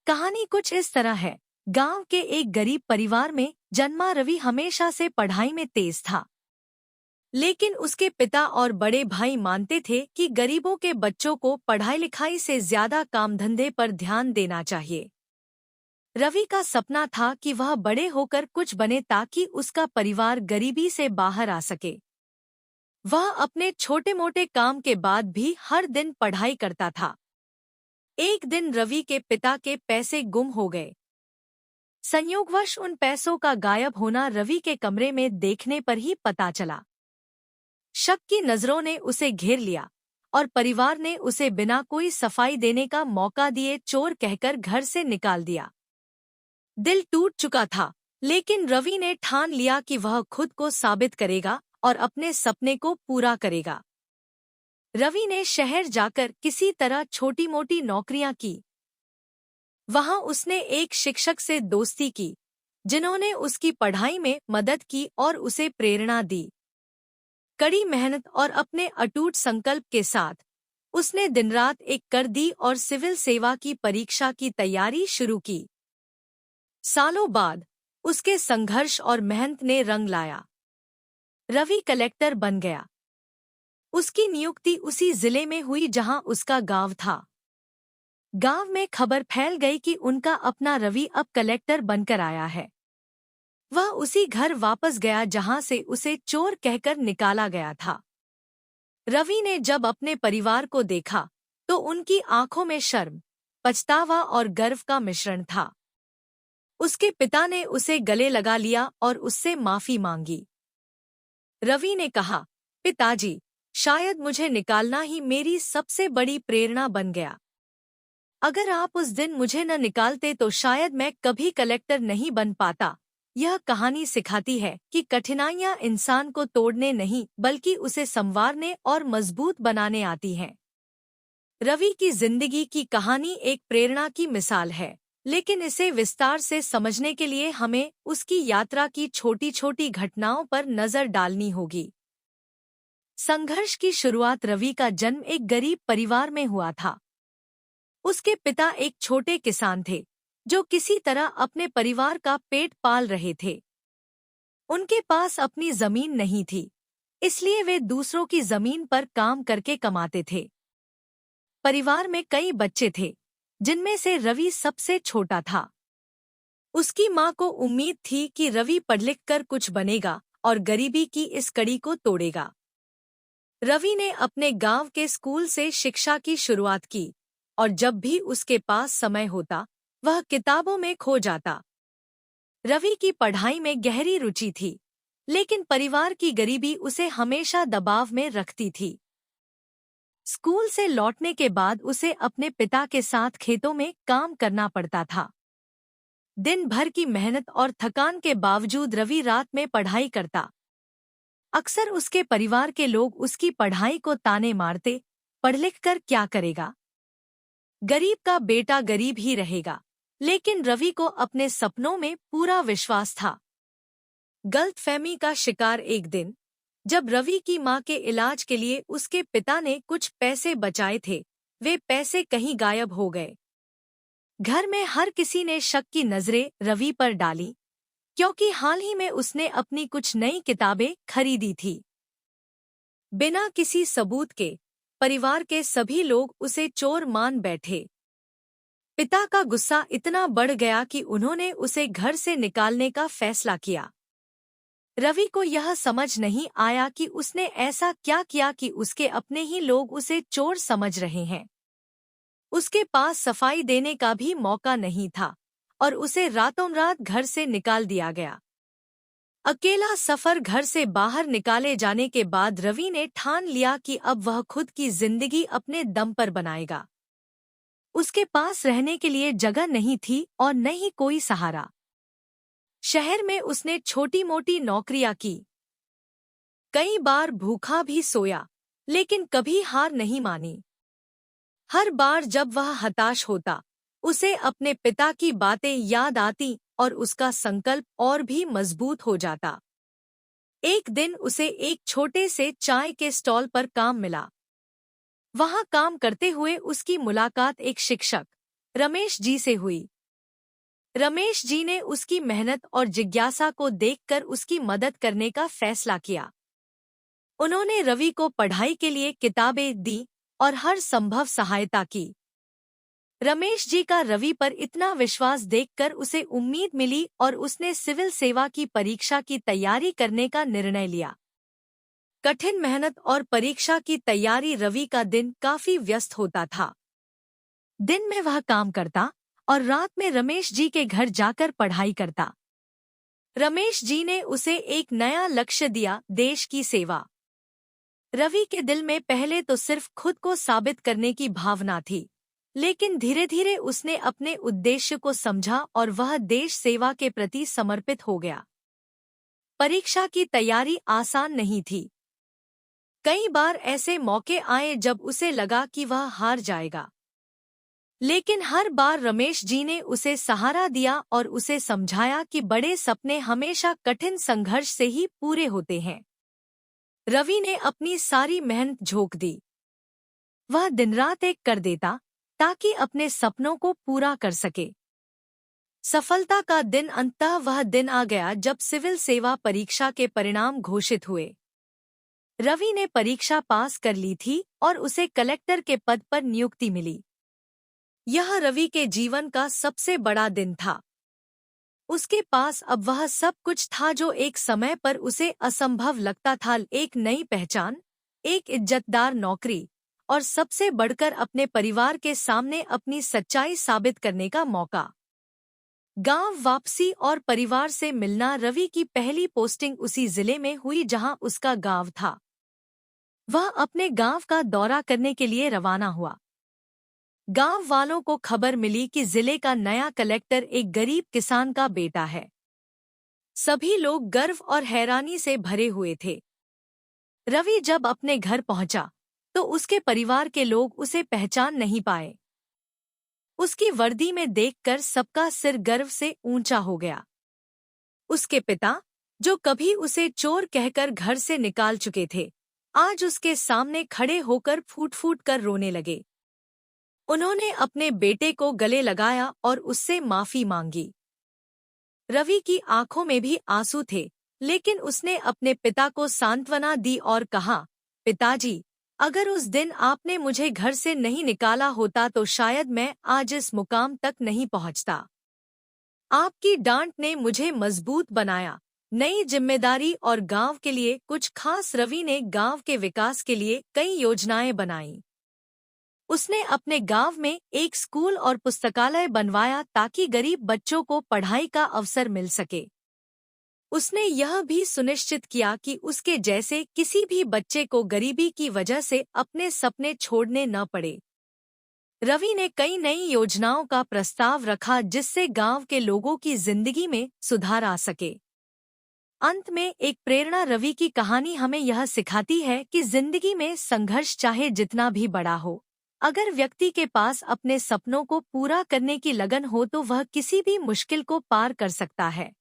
कहानी कुछ इस तरह है। गांव के एक गरीब परिवार में जन्मा रवि हमेशा से पढ़ाई में तेज था। लेकिन उसके पिता और बड़े भाई मानते थे कि गरीबों के बच्चों को पढ़ाई लिखाई से ज्यादा काम धंधे पर ध्यान देना चाहिए। रवि का सपना था कि वह बड़े होकर कुछ बने ताकि उसका परिवार गरीबी से बाहर आ सके। वह अपने छोटे मोटे काम के बाद भी हर दिन पढ़ाई करता था। एक दिन रवि के पिता के पैसे गुम हो गए। संयोगवश उन पैसों का गायब होना रवि के कमरे में देखने पर ही पता चला। शक की नजरों ने उसे घेर लिया और परिवार ने उसे बिना कोई सफाई देने का मौका दिए चोर कहकर घर से निकाल दिया। दिल टूट चुका था, लेकिन रवि ने ठान लिया कि वह खुद को साबित करेगा और अपने सपने को पूरा करेगा। रवि ने शहर जाकर किसी तरह छोटी मोटी नौकरियां की। वहां उसने एक शिक्षक से दोस्ती की, जिन्होंने उसकी पढ़ाई में मदद की और उसे प्रेरणा दी। कड़ी मेहनत और अपने अटूट संकल्प के साथ उसने दिन रात एक कर दी और सिविल सेवा की परीक्षा की तैयारी शुरू की। सालों बाद उसके संघर्ष और मेहनत ने रंग लाया। रवि कलेक्टर बन गया। उसकी नियुक्ति उसी जिले में हुई जहां उसका गांव था। गांव में खबर फैल गई कि उनका अपना रवि अब कलेक्टर बनकर आया है। वह उसी घर वापस गया जहां से उसे चोर कहकर निकाला गया था। रवि ने जब अपने परिवार को देखा तो उनकी आंखों में शर्म, पछतावा और गर्व का मिश्रण था। उसके पिता ने उसे गले लगा लिया और उससे माफी मांगी। रवि ने कहा, पिताजी, शायद मुझे निकालना ही मेरी सबसे बड़ी प्रेरणा बन गया। अगर आप उस दिन मुझे न निकालते तो शायद मैं कभी कलेक्टर नहीं बन पाता। यह कहानी सिखाती है कि कठिनाइयां इंसान को तोड़ने नहीं बल्कि उसे संवारने और मजबूत बनाने आती हैं। रवि की जिंदगी की कहानी एक प्रेरणा की मिसाल है, लेकिन इसे विस्तार से समझने के लिए हमें उसकी यात्रा की छोटी छोटी घटनाओं पर नजर डालनी होगी। संघर्ष की शुरुआत रवि का जन्म एक गरीब परिवार में हुआ था। उसके पिता एक छोटे किसान थे जो किसी तरह अपने परिवार का पेट पाल रहे थे। उनके पास अपनी जमीन नहीं थी, इसलिए वे दूसरों की जमीन पर काम करके कमाते थे। परिवार में कई बच्चे थे, जिनमें से रवि सबसे छोटा था। उसकी मां को उम्मीद थी कि रवि पढ़ लिख कर कुछ बनेगा और गरीबी की इस कड़ी को तोड़ेगा। रवि ने अपने गांव के स्कूल से शिक्षा की शुरुआत की और जब भी उसके पास समय होता वह किताबों में खो जाता। रवि की पढ़ाई में गहरी रुचि थी, लेकिन परिवार की गरीबी उसे हमेशा दबाव में रखती थी। स्कूल से लौटने के बाद उसे अपने पिता के साथ खेतों में काम करना पड़ता था। दिन भर की मेहनत और थकान के बावजूद रवि रात में पढ़ाई करता। अक्सर उसके परिवार के लोग उसकी पढ़ाई को ताने मारते, पढ़ लिख कर क्या करेगा, गरीब का बेटा गरीब ही रहेगा। लेकिन रवि को अपने सपनों में पूरा विश्वास था। गलतफहमी का शिकार एक दिन, जब रवि की मां के इलाज के लिए उसके पिता ने कुछ पैसे बचाए थे, वे पैसे कहीं गायब हो गए। घर में हर किसी ने शक की नजरें रवि पर डाली, क्योंकि हाल ही में उसने अपनी कुछ नई किताबें खरीदी थी। बिना किसी सबूत के परिवार के सभी लोग उसे चोर मान बैठे। पिता का गुस्सा इतना बढ़ गया कि उन्होंने उसे घर से निकालने का फैसला किया। रवि को यह समझ नहीं आया कि उसने ऐसा क्या किया कि उसके अपने ही लोग उसे चोर समझ रहे हैं। उसके पास सफाई देने का भी मौका नहीं था और उसे रातों रात घर से निकाल दिया गया। अकेला सफर घर से बाहर निकाले जाने के बाद रवि ने ठान लिया कि अब वह खुद की जिंदगी अपने दम पर बनाएगा। उसके पास रहने के लिए जगह नहीं थी और न ही कोई सहारा। शहर में उसने छोटी मोटी नौकरियां की। कई बार भूखा भी सोया, लेकिन कभी हार नहीं मानी। हर बार जब वह हताश होता, उसे अपने पिता की बातें याद आती और उसका संकल्प और भी मजबूत हो जाता। एक दिन उसे एक छोटे से चाय के स्टॉल पर काम मिला। वहां काम करते हुए उसकी मुलाकात एक शिक्षक, रमेश जी से हुई, रमेश जी ने उसकी मेहनत और जिज्ञासा को देखकर उसकी मदद करने का फैसला किया। उन्होंने रवि को पढ़ाई के लिए किताबें दी और हर संभव सहायता की। रमेश जी का रवि पर इतना विश्वास देखकर उसे उम्मीद मिली और उसने सिविल सेवा की परीक्षा की तैयारी करने का निर्णय लिया। कठिन मेहनत और परीक्षा की तैयारी रवि का दिन काफी व्यस्त होता था। दिन में वह काम करता और रात में रमेश जी के घर जाकर पढ़ाई करता। रमेश जी ने उसे एक नया लक्ष्य दिया, देश की सेवा। रवि के दिल में पहले तो सिर्फ खुद को साबित करने की भावना थी, लेकिन धीरे धीरे उसने अपने उद्देश्य को समझा और वह देश सेवा के प्रति समर्पित हो गया। परीक्षा की तैयारी आसान नहीं थी। कई बार ऐसे मौके आए जब उसे लगा कि वह हार जाएगा, लेकिन हर बार रमेश जी ने उसे सहारा दिया और उसे समझाया कि बड़े सपने हमेशा कठिन संघर्ष से ही पूरे होते हैं। रवि ने अपनी सारी मेहनत झोंक दी। वह दिन रात एक कर देता ताकि अपने सपनों को पूरा कर सके। सफलता का दिन अंततः वह दिन आ गया जब सिविल सेवा परीक्षा के परिणाम घोषित हुए। रवि ने परीक्षा पास कर ली थी और उसे कलेक्टर के पद पर नियुक्ति मिली। यह रवि के जीवन का सबसे बड़ा दिन था। उसके पास अब वह सब कुछ था जो एक समय पर उसे असंभव लगता था, एक नई पहचान, एक इज्जतदार नौकरी और सबसे बढ़कर अपने परिवार के सामने अपनी सच्चाई साबित करने का मौका। गांव वापसी और परिवार से मिलना। रवि की पहली पोस्टिंग उसी जिले में हुई जहां उसका गांव था। वह अपने गांव का दौरा करने के लिए रवाना हुआ। गांव वालों को खबर मिली कि जिले का नया कलेक्टर एक गरीब किसान का बेटा है। सभी लोग गर्व और हैरानी से भरे हुए थे। रवि जब अपने घर पहुंचा तो उसके परिवार के लोग उसे पहचान नहीं पाए। उसकी वर्दी में देखकर सबका सिर गर्व से ऊंचा हो गया। उसके पिता, जो कभी उसे चोर कहकर घर से निकाल चुके थे, आज उसके सामने खड़े होकर फूट फूट कर रोने लगे। उन्होंने अपने बेटे को गले लगाया और उससे माफी मांगी। रवि की आंखों में भी आंसू थे, लेकिन उसने अपने पिता को सांत्वना दी और कहा, पिताजी, अगर उस दिन आपने मुझे घर से नहीं निकाला होता तो शायद मैं आज इस मुकाम तक नहीं पहुंचता। आपकी डांट ने मुझे मजबूत बनाया। नई जिम्मेदारी और गांव के लिए कुछ खास। रवि ने गांव के विकास के लिए कई योजनाएं बनाई। उसने अपने गांव में एक स्कूल और पुस्तकालय बनवाया ताकि गरीब बच्चों को पढ़ाई का अवसर मिल सके। उसने यह भी सुनिश्चित किया कि उसके जैसे किसी भी बच्चे को गरीबी की वजह से अपने सपने छोड़ने न पड़े। रवि ने कई नई योजनाओं का प्रस्ताव रखा जिससे गांव के लोगों की जिंदगी में सुधार आ सके। अंत में एक प्रेरणा। रवि की कहानी हमें यह सिखाती है कि जिंदगी में संघर्ष चाहे जितना भी बड़ा हो, अगर व्यक्ति के पास अपने सपनों को पूरा करने की लगन हो तो वह किसी भी मुश्किल को पार कर सकता है।